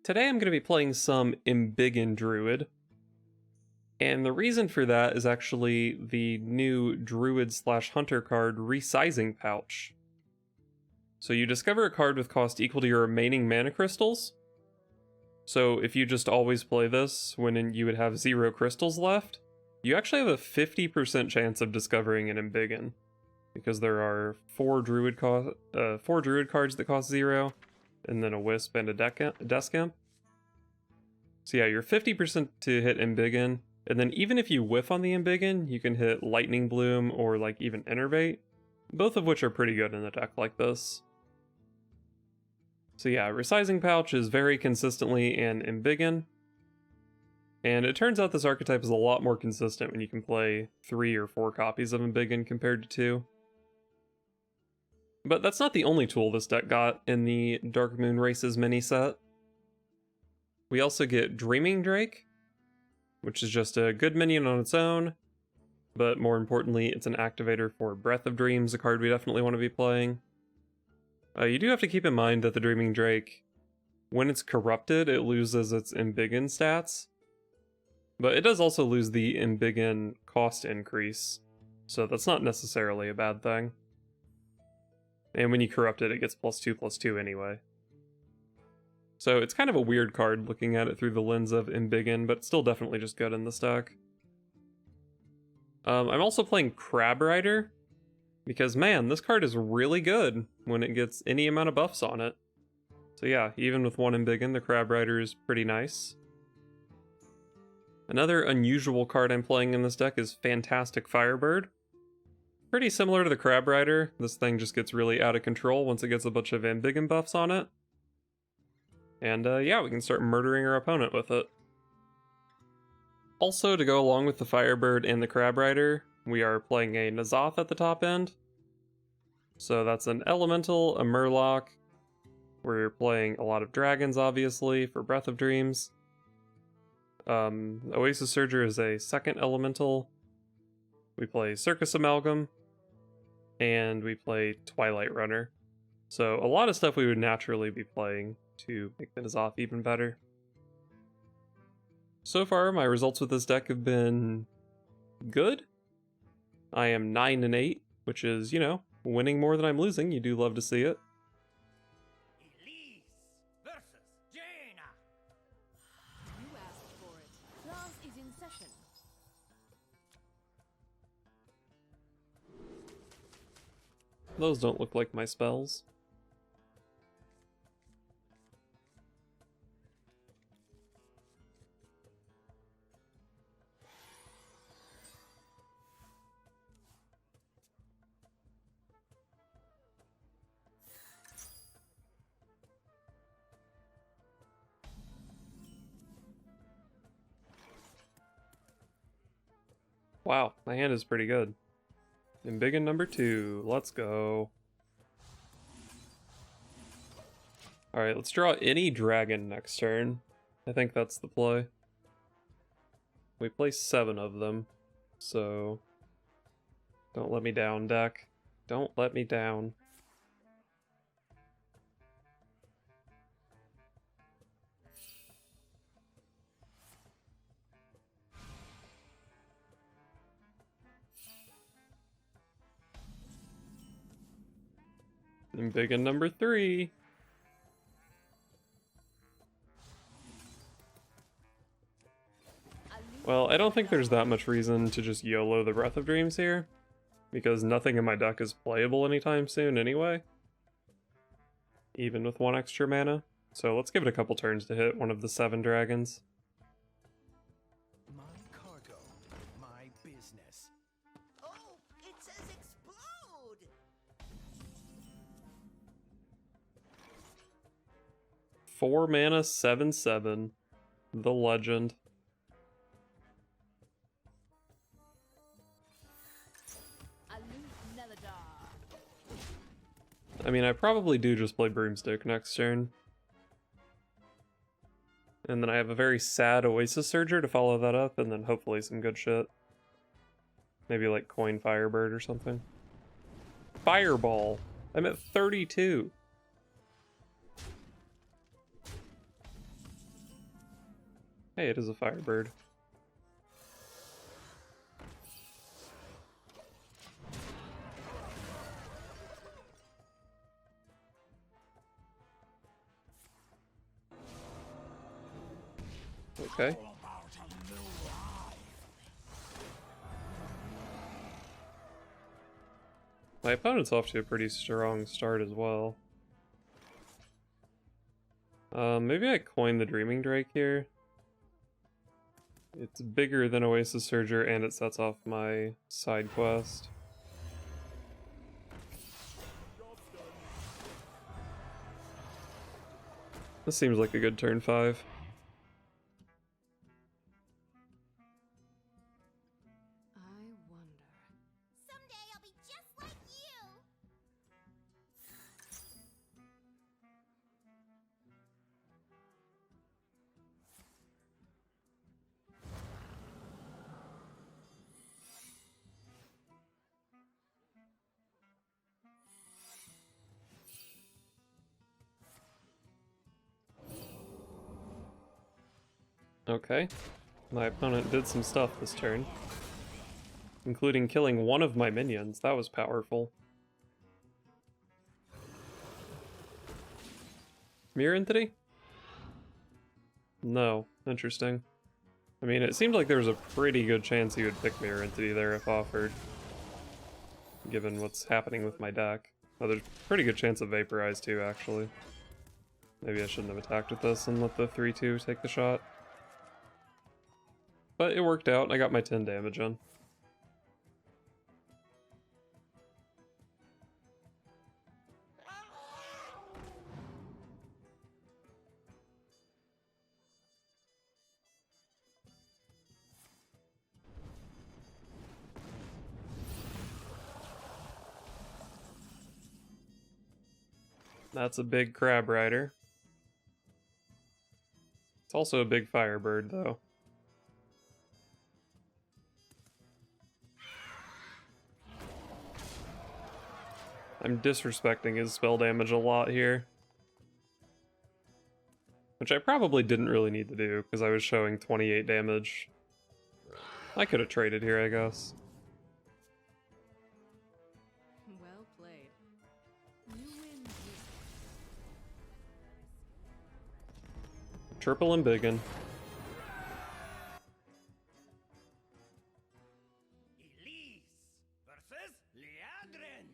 Today I'm going to be playing some Embiggen Druid, and the reason for that is actually the new Druid / Hunter card Resizing Pouch. So you discover a card with cost equal to your remaining mana crystals. So if you just always play this when you would have 0 crystals left, you actually have a 50% chance of discovering an Embiggen, because there are 4 Druid cards that cost 0, and then a Wisp and a Desk Imp. So yeah, you're 50% to hit Embiggen, and then even if you whiff on the Embiggen, you can hit Lightning Bloom or like even Innervate, both of which are pretty good in a deck like this. So yeah, Resizing Pouch is very consistently an Embiggen, and it turns out this archetype is a lot more consistent when you can play 3 or 4 copies of Embiggen compared to 2. But that's not the only tool this deck got in the Darkmoon Races mini set. We also get Dreaming Drake, which is just a good minion on its own, but more importantly, it's an activator for Breath of Dreams, a card we definitely want to be playing. You do have to keep in mind that the Dreaming Drake, when it's corrupted, it loses its Embiggen stats, but it does also lose the Embiggen cost increase, so that's not necessarily a bad thing. And when you corrupt it, it gets +2/+2 anyway. So it's kind of a weird card looking at it through the lens of Embiggen, but still definitely just good in this deck. I'm also playing Crab Rider, because man, this card is really good when it gets any amount of buffs on it. So yeah, even with 1 Embiggen, the Crab Rider is pretty nice. Another unusual card I'm playing in this deck is Fantastic Firebird. Pretty similar to the Crab Rider, this thing just gets really out of control once it gets a bunch of Embiggen buffs on it. And yeah, we can start murdering our opponent with it. Also, to go along with the Firebird and the Crab Rider, we are playing a N'Zoth at the top end. So that's an Elemental, a Murloc. We're playing a lot of dragons, obviously, for Breath of Dreams. Oasis Surger is a 2nd Elemental. We play Circus Amalgam. And we play Twilight Runner. So a lot of stuff we would naturally be playing to make the N'Zoth even better. So far, my results with this deck have been good. I am 9-8, which is, you know, winning more than I'm losing. You do love to see it. Elise versus Jaina. You asked for it. Class is in session. Those don't look like my spells. Wow, my hand is pretty good. Embiggen number 2, let's go. Alright, let's draw any dragon next turn. I think that's the play. We play 7 of them, so... Don't let me down, deck. Don't let me down. Embiggen number 3. Well, I don't think there's that much reason to just YOLO the Breath of Dreams here, because nothing in my deck is playable anytime soon anyway, even with 1 extra mana. So let's give it a couple turns to hit one of the 7 dragons. My cargo, my business. Oh, it says explode! 4 mana, 7/7. The legend. I mean, I probably do just play Broomstick next turn. And then I have a very sad Oasis Surger to follow that up, and then hopefully some good shit. Maybe like Coin Firebird or something. Fireball! I'm at 32! Hey, it is a Firebird. Okay. My opponent's off to a pretty strong start as well. Maybe I coin the Dreaming Drake here. It's bigger than Oasis Surger and it sets off my side quest. This seems like a good turn 5. I wonder. Someday I'll be just like you. Okay. My opponent did some stuff this turn, including killing one of my minions. That was powerful. Mirror Entity? No. Interesting. I mean, it seemed like there was a pretty good chance he would pick Mirror Entity there if offered, given what's happening with my deck. Oh, there's a pretty good chance of Vaporize too, actually. Maybe I shouldn't have attacked with this and let the 3-2 take the shot. But it worked out, I got my 10 damage in. That's a big Crab Rider. It's also a big Firebird, though. I'm disrespecting his spell damage a lot here. Which I probably didn't really need to do, because I was showing 28 damage. I could have traded here, I guess. Well played. You win. Triple Embiggen. Elise versus Liadrin.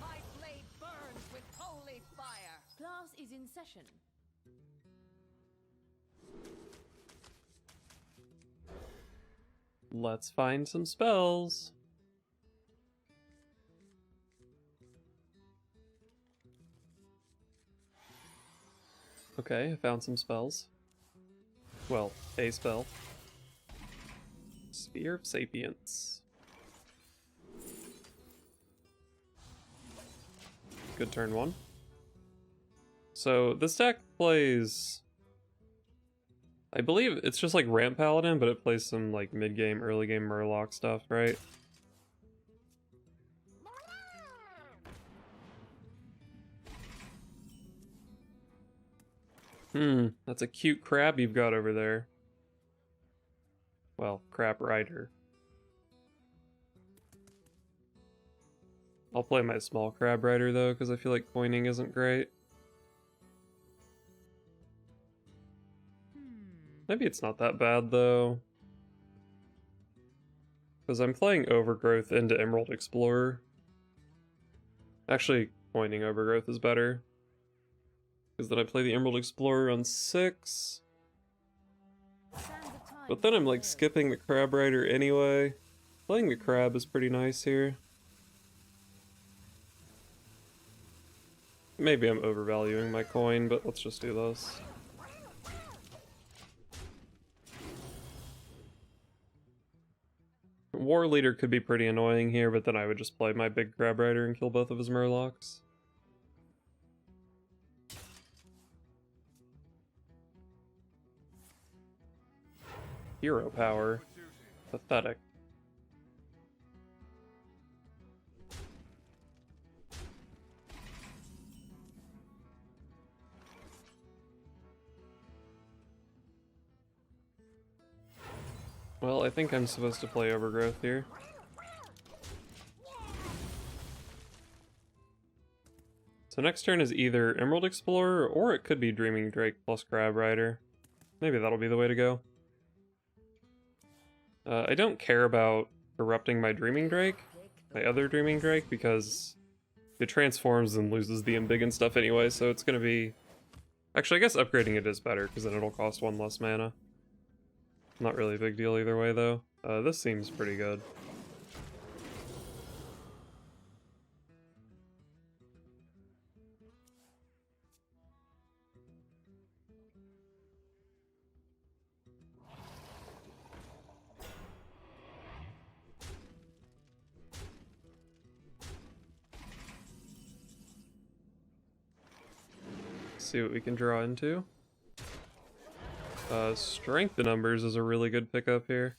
My blade burns with holy fire. Class is in session. Let's find some spells. Okay, I found some spells. Well, a spell. Sphere of Sapience. Good turn 1. So this deck plays, I believe it's just like Ramp Paladin, but it plays some like mid-game, early-game Murloc stuff, right? That's a cute crab you've got over there. Well, Crab Rider. I'll play my small Crab Rider though, because I feel like coining isn't great. Maybe it's not that bad though. Because I'm playing Overgrowth into Emerald Explorer. Actually, coining Overgrowth is better. Because then I play the Emerald Explorer on 6. But then I'm like skipping the Crab Rider anyway. Playing the Crab is pretty nice here. Maybe I'm overvaluing my coin, but let's just do this. War Leader could be pretty annoying here, but then I would just play my big Crab Rider and kill both of his Murlocs. Hero power. Pathetic. Well, I think I'm supposed to play Overgrowth here. So next turn is either Emerald Explorer, or it could be Dreaming Drake plus Crab Rider. Maybe that'll be the way to go. I don't care about erupting my Dreaming Drake, my other Dreaming Drake, because it transforms and loses the Embiggen stuff anyway, so it's gonna be... Actually, I guess upgrading it is better, because then it'll cost 1 less mana. Not really a big deal either way, though. This seems pretty good. See what we can draw into. Strength of numbers is a really good pickup here.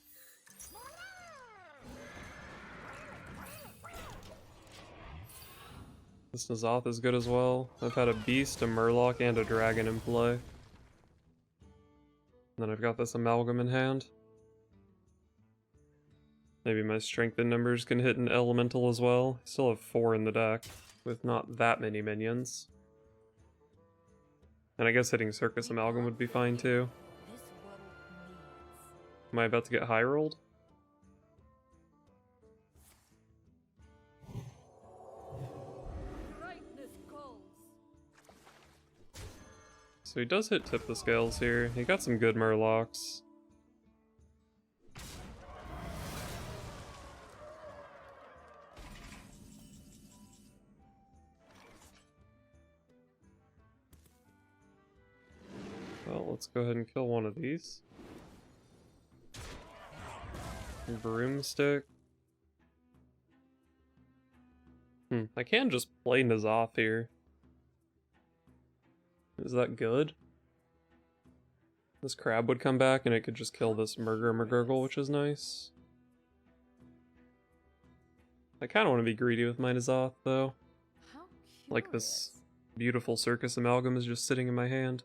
This N'Zoth is good as well. I've had a Beast, a Murloc, and a Dragon in play. And then I've got this Amalgam in hand. Maybe my strength in numbers can hit an Elemental as well. I still have 4 in the deck, with not that many minions. And I guess hitting Circus Amalgam would be fine too. Am I about to get high rolled? So he does hit Tip the Scales here. He got some good Murlocs. Well, let's go ahead and kill one of these. Broomstick. I can just play N'Zoth here. Is that good? This crab would come back and it could just kill this McGurgle, which is nice. I kind of want to be greedy with my N'Zoth, though. Like this beautiful Circus Amalgam is just sitting in my hand.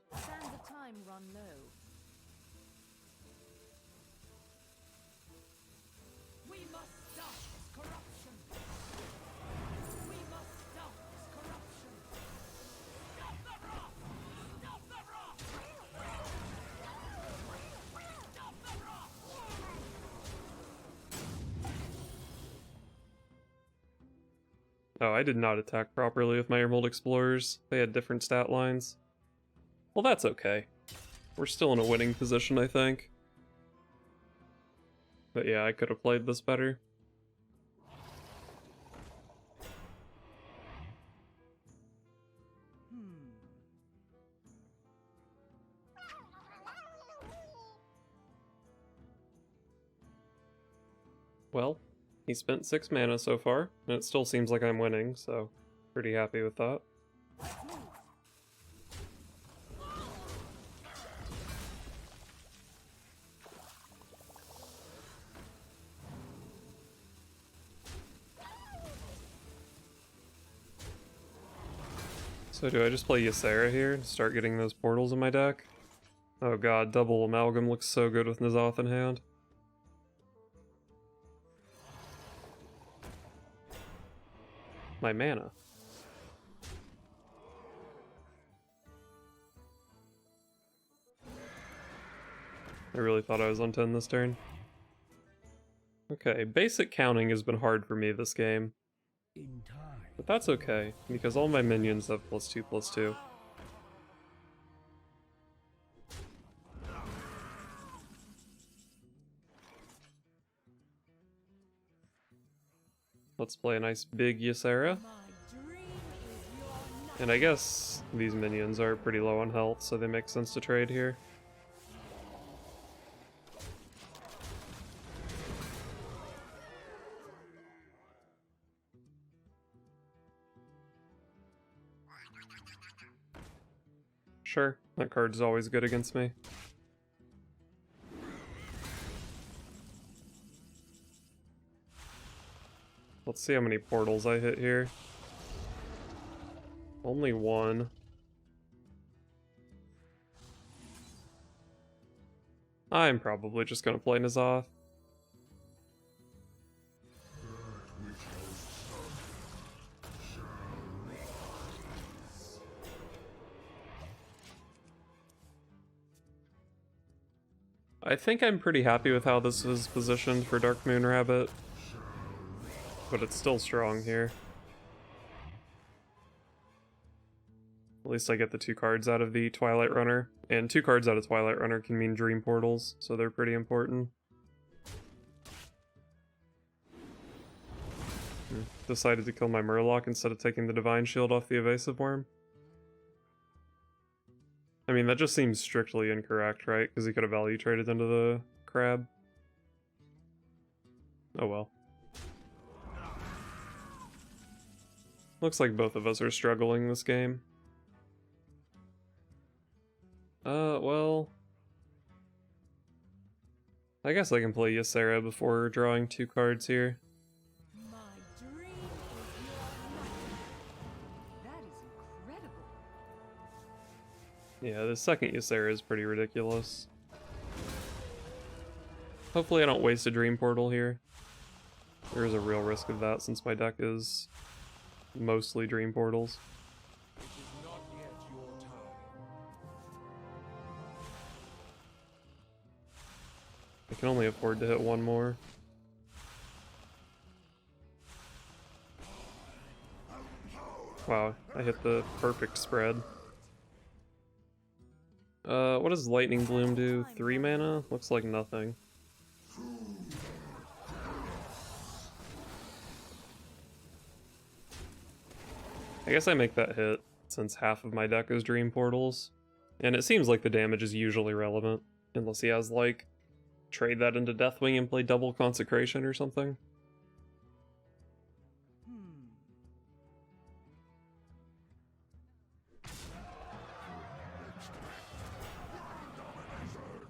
Oh, I did not attack properly with my Emerald Explorers. They had different stat lines. Well, that's okay. We're still in a winning position, I think. But yeah, I could have played this better. Well, he spent 6 mana so far, and it still seems like I'm winning, so pretty happy with that. So do I just play Ysera here and start getting those portals in my deck? Oh god, double Amalgam looks so good with N'Zoth in hand. My mana. I really thought I was on 10 this turn. Okay, basic counting has been hard for me this game. But that's okay, because all my minions have +2/+2. Let's play a nice big Ysera. And I guess these minions are pretty low on health, so they make sense to trade here. Sure, that card's always good against me. Let's see how many portals I hit here. Only 1. I'm probably just gonna play N'Zoth. I think I'm pretty happy with how this is positioned for Darkmoon Rabbit, but it's still strong here. At least I get the 2 cards out of the Twilight Runner, and 2 cards out of Twilight Runner can mean Dream Portals, so they're pretty important. Decided to kill my Murloc instead of taking the Divine Shield off the Evasive Worm. I mean, that just seems strictly incorrect, right? Because he could have value traded into the crab. Oh well. Looks like both of us are struggling this game. Well... I guess I can play Ysera before drawing 2 cards here. My dream is your nightmare. That is incredible. Yeah, the second Ysera is pretty ridiculous. Hopefully I don't waste a Dream Portal here. There is a real risk of that since my deck is mostly Dream Portals. It is not yet your time. I can only afford to hit 1 more. Wow, I hit the perfect spread. What does Lightning Bloom do? 3 mana? Looks like nothing. I guess I make that hit, since half of my deck is Dream Portals. And it seems like the damage is usually relevant, unless he has, like, trade that into Deathwing and play double Consecration or something.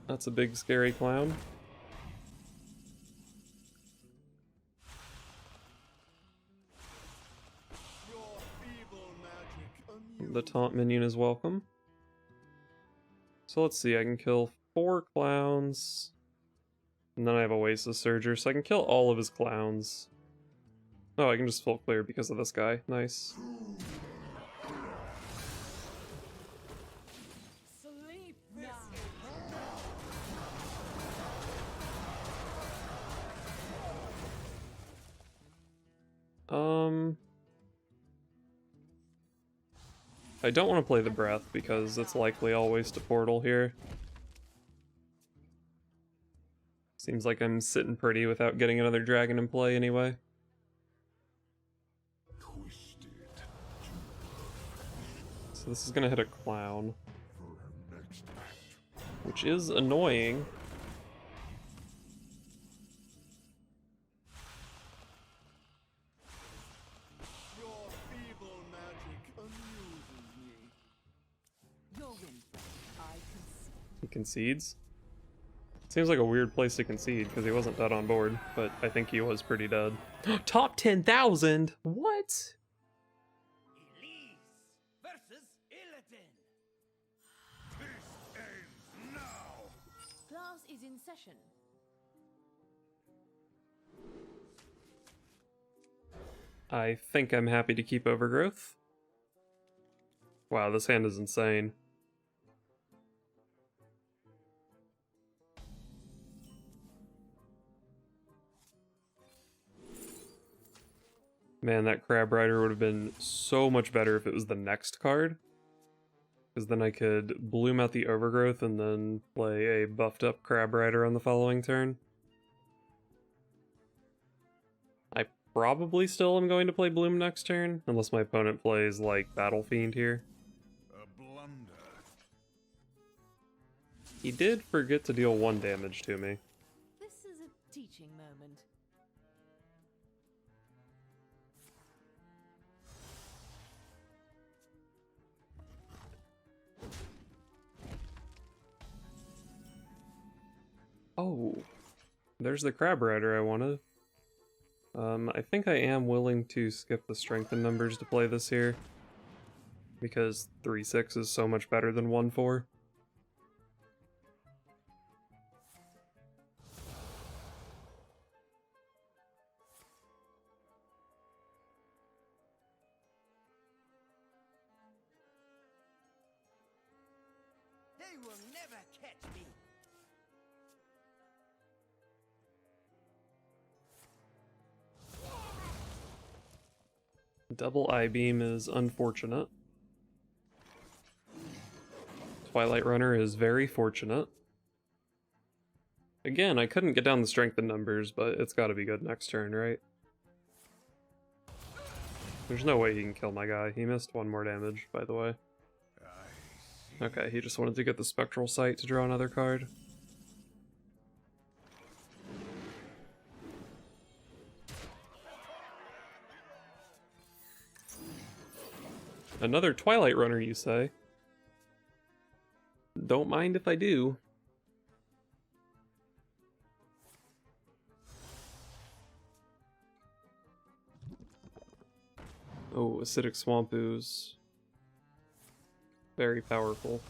That's a big scary clown. Your feeble magic amused. The taunt minion is welcome. So let's see, I can kill 4 clowns. And then I have Oasis Surger, so I can kill all of his clowns. Oh, I can just full clear because of this guy. Nice. Sleep now. I don't want to play the Breath because it's likely I'll waste a portal here. Seems like I'm sitting pretty without getting another dragon in play anyway. So this is gonna hit a clown, which is annoying. Your feeble magic amuses me. Your win. I concede. He concedes. Seems like a weird place to concede because he wasn't dead on board, but I think he was pretty dead. Top 10,000? What? Elise versus Illidan. This ends now. Class is in session. I think I'm happy to keep Overgrowth. Wow, this hand is insane. Man, that Crab Rider would have been so much better if it was the next card. Because then I could bloom out the Overgrowth and then play a buffed up Crab Rider on the following turn. I probably still am going to play Bloom next turn, unless my opponent plays like Battle Fiend here. A blunder. He did forget to deal 1 damage to me. This is a teaching moment. Oh, there's the Crab Rider I wanted. I think I am willing to skip the strengthen numbers to play this here. Because 3-6 is so much better than 1-4. They will never catch me. Double I-beam is unfortunate. Twilight Runner is very fortunate. Again, I couldn't get down the strength in numbers, but it's gotta be good next turn, right? There's no way he can kill my guy. He missed one more damage, by the way. Okay, he just wanted to get the Spectral Sight to draw another card. Another Twilight Runner, you say? Don't mind if I do. Oh, Acidic Swamp Ooze. Very powerful.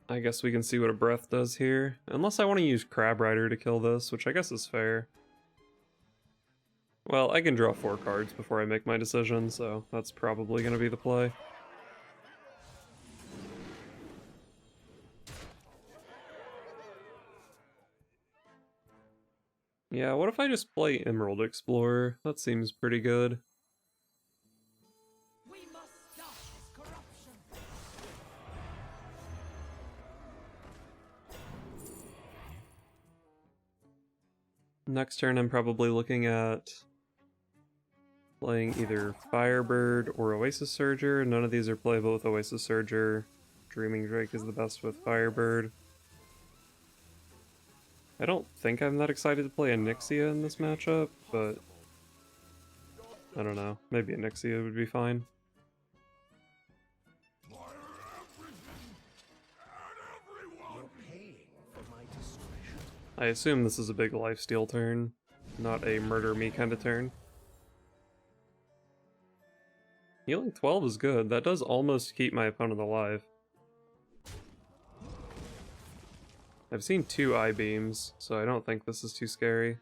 I guess we can see what a Breath does here. Unless I want to use Crab Rider to kill this, which I guess is fair. Well, I can draw 4 cards before I make my decision, so that's probably going to be the play. Yeah, what if I just play Emerald Explorer? That seems pretty good. We must stop this corruption. Next turn I'm probably looking at playing either Firebird or Oasis Surger. None of these are playable with Oasis Surger. Dreaming Drake is the best with Firebird. I don't think I'm that excited to play a Nixia in this matchup, but I don't know. Maybe a Nixia would be fine. I assume this is a big lifesteal turn, not a murder me kind of turn. Healing 12 is good. That does almost keep my opponent alive. I've seen 2 I-beams, so I don't think this is too scary.